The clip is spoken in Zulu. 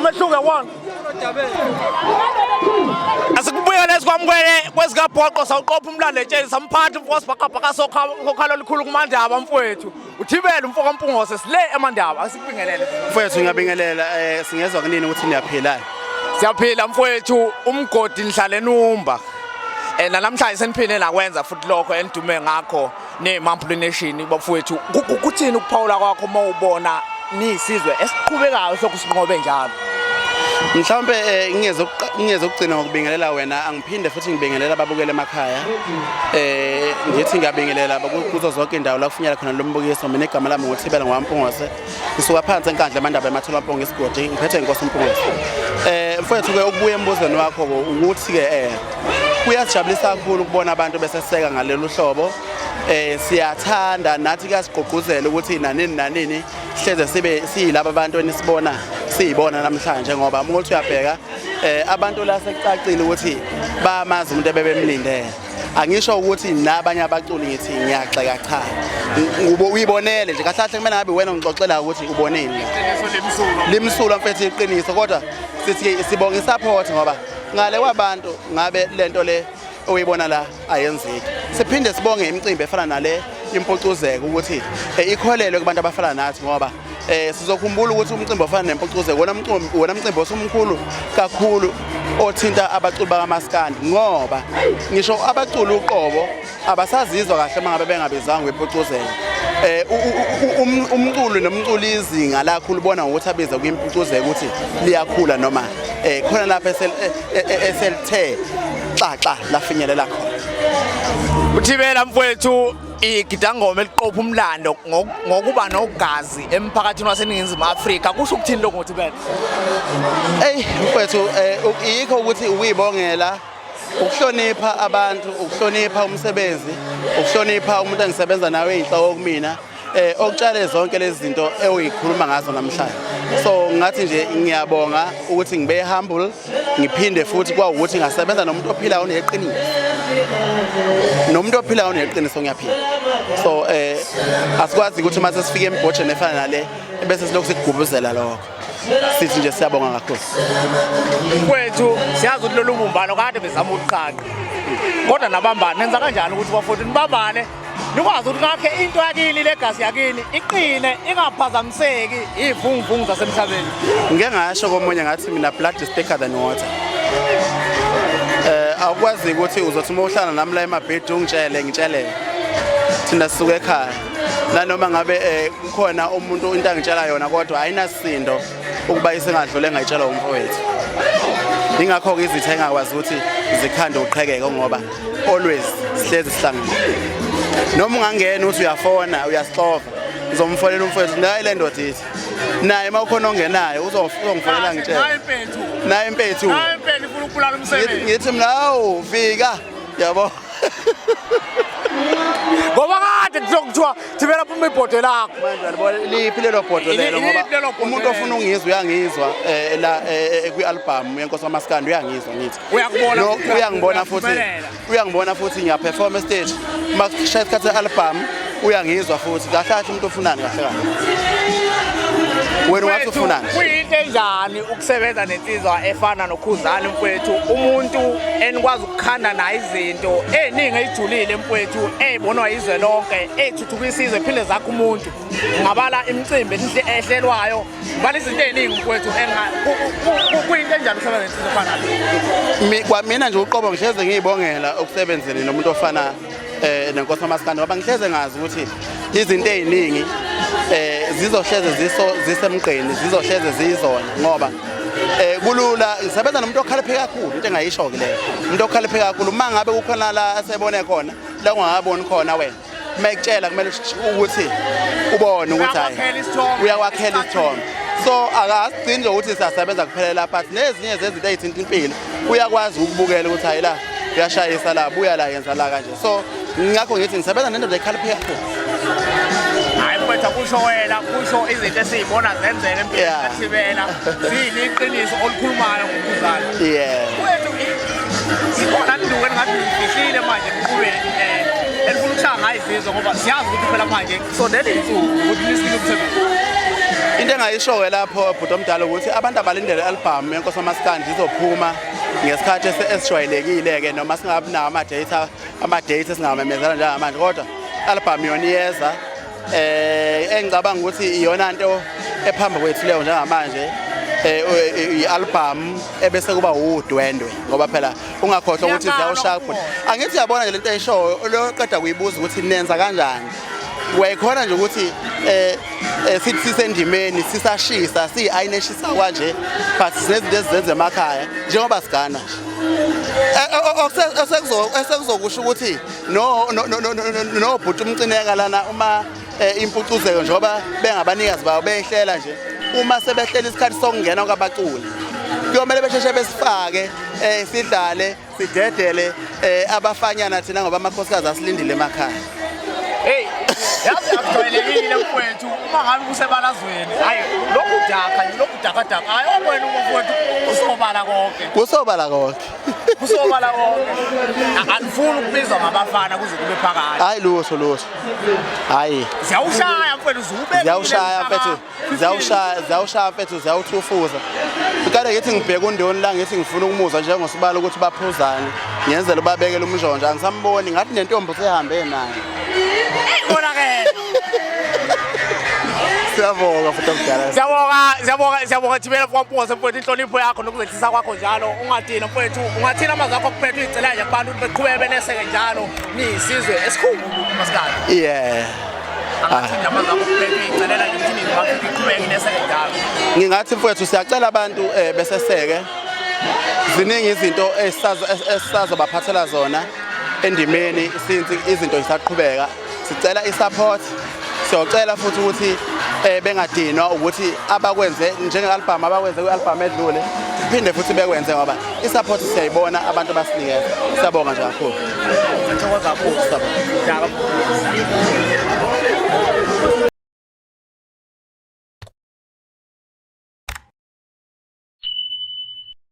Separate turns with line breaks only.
umehluko yawona asikubuyele sikwamukele kwesikabhoqo sawuqopha umlando etsheni samphatha umfosi baqabhaqa sokhala olukhulu kumandaba mfowethu uthibele umfoko Mpungose sile emandaba asikubingelele
mfowethu ngiyabingelela singezwa kunini ukuthi niyaphila
siyaphila mfowethu umgodi nihlale numba namhlanje seniphinde nakwenza futhi lokho enidume ngakho neMamphulu Nation bafowethu kuthini ukuphawula kwakho mawubona nisizwe esiqhubekayo sokusinqobe njalo
mhlawumbe ngiyezokugcina ngokubingelela wena angiphinde futhi ngibingelela ababukele emakhaya ngithi ngiyabingelela kuzo zonke indawo la kufinyela khona lo mbukiso mina igama lami ngothibela ngwaMpungose ngisuka phansi enkandla emandaba eMatholampong esigodi ngiphethe inkosi Mpungose mfowethu ke ukubuya embuzweni wakho ukuthi ke kuyasijabulisa kakhulu ukubona abantu beseseka ngalolu hlobo siyathanda nathi kuyasiqoquzela ukuthi nanini sihleze sibe siyilabo abantu enisibona siyibona namhlanje ngoba ukuthi uyabheka abantu la sekucacile ukuthi bamazi umuntu ebebemlindele angisho ukuthi nabanye abaculi ngithi ngiyaxeka cha uyibonele nje kahle kahle kumele ngabe wena ngixoxela ukuthi uboneni limsulwa mfethu iqiniso kodwa sithi sibonga isupport ngoba ngale kwabantu ngabe lento le oyibona la ayenzeki siphinde sibonge imicimbi efana nale impucuzeko ukuthi ikholelwe kubantu abafana nathi ngoba sizokhumbula ukuthi umcimbi ofana nempucuzeko wona umcimbi osumkhulu kakhulu othinta abaculi bakaMaskandi ngoba ngisho abaculi uqobo abasazizwa kahle mangabe bengabizanga impucuzeko umculo nomculi izinga lakho ulibona ukuthi abiza kwimpucuzeko ukuthi liyakhula noma khona lapha eselithe xaxa lafinyelela khona
uthibela mfowethu igidangoma eliqopha umlando ngokuba nogazi emphakathini waseNingizimu Afrika kusho ukuthini lokho uthibela
mfowethu yikho ukuthi ukuyibongela ukuhlonipha abantu ukuhlonipha umsebenzi ukuhlonipha umuntu engisebenza nawe eyinhloko kumina okutshale zonke lezi zinto eyikhuluma ngazo namhlanje so ngathi nje ngiyabonga ukuthi ngibe humble ngiphinde futhi kwawukuthi ngasebenza nomuntu ophilayo oneqiniso nomuntu ophilayo oneqiniso ngiyaphila so asikwazi ukuthi mase sifike embhojeni efana nale bese silokhu sikugubuzela lokho sithi nje siyabonga kakhulu
mfowethu siyazi ukuthi lolu bumbano kade bezama ukuqhaqa kodwa nabambane nenza kanjani ukuthi bafowethu nibambane nikwazi ukuthi ngakhe into yakini legazi yakini iqine ingaphazamiseki ivunguvungu zasemhlabeni
ngeke ngasho komunye ngathi mina blood is thicker than water awukwazi ukuthi uzothi uma uhlala nami la emabhedi ngitshele thina sisuke ekhaya nanoma ngabe kukhona umuntu into angitshela yona kodwa ayinasindo ukuba isengadlule engayitshela umfowethu ingakho ke izitha engakwazi ukuthi zikhande uqhekeke ngoba always sihlezi sihlangene noma ungangena uthi uyafona uyasixova uzomfonela umfowethu naye le ndoda ithi naye mawukhona ongenayo uzongifonela ngitshela naye impethu
ufuna ukubulala umsebenzi
ngithi mina hawu fika yabo
ngoba kade kuzokuthiwa thibela phuma ibhodo lakho
manje yabona liphi lelo bhodo lelo ngoba umuntu ofuna ungizwa uyangizwa la kwi-album yenkosi kaMaskandi uyangizwa ngithi uyangibona futhi ngiyaperform stage masishaya isikhathi se-album uyangizwa futhi kahle kahle umuntu ofunani kahle kahle wena ungathi ufunani
kuyinto enjani ukusebenza nensizwa efana noKhuzani mfowethu umuntu enikwazi ukukhanda naye izinto eningi ejulile mfowethu ezibonwa izwe lonke ezithuthukisa izwe phile zakho umuntu ngabala imicimbi ehlelwayo ngibala izinto eziningi mfowethu kuyinto enjani ukusebenza nensizwa efana
kwamina nje uqobo ngihleze ngiyibongela ukusebenzeni nomuntu ofana nenkosi kaMaskandi ngoba ngihleze ngazi ukuthi izinto eziningi zizohleze zisemgqeni zizohleze zizona ngoba kulula ngisebenza nomuntu okhaliphe kakhulu into engayisho ke leyo umuntu okhaliphe kakhulu mangabe kukhona la asebone khona la ungaboni khona wena mayikutshela kumele ukuthi ubone ukuthi hayi uyakwakhela isithombe so akasigcini nje ukuthi siyasebenza kuphelela but nezinye zezinto ezithinta impilo uyakwazi ukubukela ukuthi hayi la uyashayisa la buya la yenza la kanje so ngakho ngithi ngisebenza nento nje ekhaliphe kakhulu
hayi mfowethu kusho wena kusho izinto esizibona zenzeka empilweni kaThibela ziyiliqiniso olukhulumayo ngoKhuzani mfowethu ikhona induku engathi ifihlile manje emqubeni elifuna ukushaya ngayo izizwe ngoba siyazi ukuthi phela manje sondela insuku ukuthi nisikile umsebenzi
into engayisho-ke lapho bhuti omdala ukuthi abantu abalindele i-album yeNkosi uMaskandi izophuma ngesikhathi esijwayelekile-ke noma singabi nawo ama-date esingamemezela njengamanje kodwa i-album yona iyeza engicabanga ukuthi iyona nto ephamba kwethu leyo njengamanje i-album ebese kuba udwendwe ngoba phela ungakhohlwa ukuthi ziyawushaya futhi angithi uyabona nje lento eyishoyo loqeda kuyibuza ukuthi nenza kanjani wayikhona nje ukuthi sithi sisendimeni sisashisa siyi-ayineshisa kwanje but sinezinto ezizenza emakhaya njengoba sigana esekuzokusho ukuthi nobhuti umcineka lana uma impucuzeko njengoba bengabanikazi bawo behlela nje uma sebehlela isikhathi sokungena kwabaculi kuyomele besheshe besifake sidlale sidedele abafanyana thina ngoba amakhosikazi asilindile emakhaya.
Hey, yazi akujwayelekile mfowethu uma ngabe kusebalazweni hayi lokhu dakadaka hayi wena umfowethu usobala konke anifuni ukubizwa ngabafana kuze kube phakathi
hayi lutho hayi
ziyawushaya mfowethu
ziyawushaya mfethu ziyawuthufuza ikade ngithi ngibheka undoni la ngithi ngifuna ukumuzwa njengosibala ukuthi baphuzane ngiyenzela ubabekele umnjonja angisamboni ngathi nentombi sehambe naye
bonakele
siyabonga futhi omdala
siyabonga thibela kwampoza mfowethu inhlonipho yakho nokuzehlisa kwakho njalo ungadini mfowethu ungathina amazwi akho kuphethe uyicela nje abantu ukuthi beqhubeke beneseke njalo niyisizwe esikhulu uMaskandi angathina amazwi akho kuphethe uyicelela nje ukuthi niqhubeke ineseke njalo
ngingathi mfowethu siyacela abantu beseseke ziningi izinto esizobaphathela zona endimeni since izinto zisaqhubeka sicela isupport siyocela futhi ukuthi bengadinwa ukuthi abakwenze njenge-album abakwenze kwi-album edlule phinde futhi bekwenze ngoba isupport siyayibona abantu basinikeza siyabonga nje kakhulu
ngithokoza kakhulu